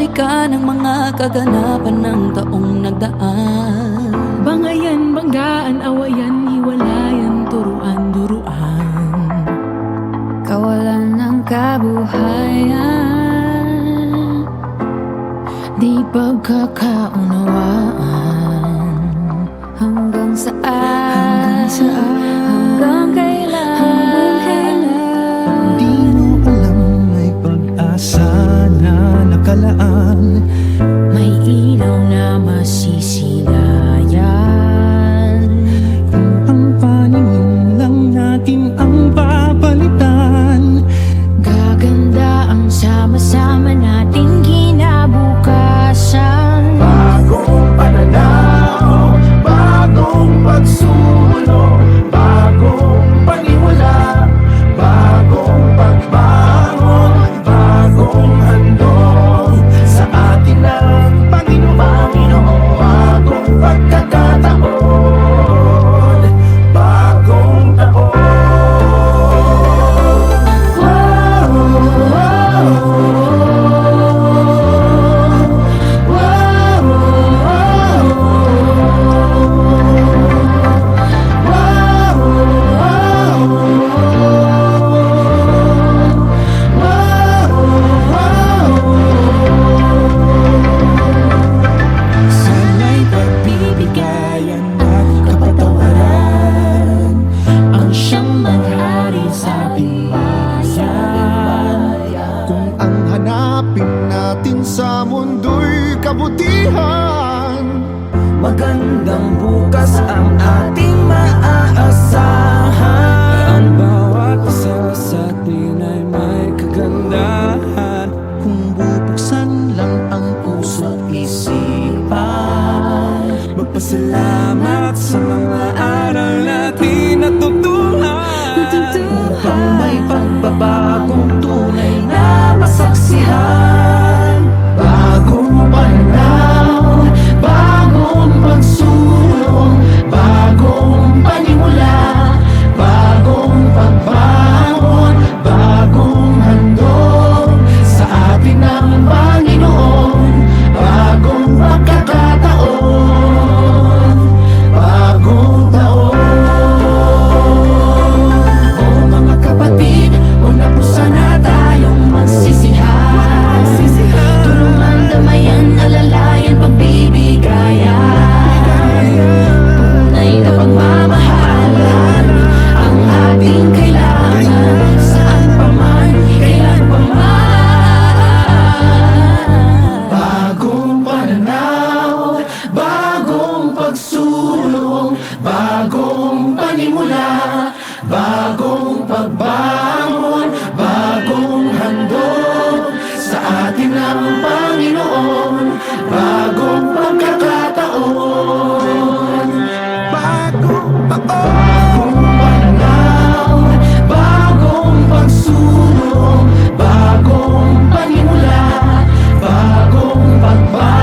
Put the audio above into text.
balikan ang mga kaganapan ng taong nagdaan. Bangayan, banggaan, awayan, hiwalayan, turuan, duruan, Kawalan ng kabuhayan, di pagkakaunawaan. hanggang saan, hanggang kailan, Di mo alam may pag-asa na nakalaan. May ilaw na masisilayan. Kung ang paningin lang natin ang papalitan, Gaganda ang sama-sama nating kinabukasan. bagong pananaw, bagong pagsulong, bagong paniwala, bagong pagbangon, bagong handog sa atin ng Panginoon, bagong pagkakataon, bagong taon. Sana'y pagbibigayan at kapatawaran Ang siyang maghari sa ating bayan. kung ang hanapin natin sa mundo'y kabutihan. Magandang bukas ang ating maaasahan. Ang bawat isa sa atin ay may kagandahan. Kung bubuksan lang ang puso't isipan, Magpasalamat sa mga aral natin natutuhan. upang may pagbabagong tunay na masaksihan. Bagong pananaw, bagong pagsulong, bagong panimula, bagong pagbangon, bagong handog sa atin ng Panginoon, bagong pagkakataon, bagong taon. O mga kapatid, huwag na po sana tayong magsisihan. Tulungan, damayan, alalayan, pagbibigayan. Tunay na pagmamahalan ang ating kailangan, saan pa man, kailan pa man. Bagong pananaw, bagong pagsulong, bagong panimula, bagong pagbangon, bagong handog sa atin ng Panginoon, bagong pagkakataon, bagong bagong pananaw, bagong pagsulong, bagong panimula, bagong pagbangon,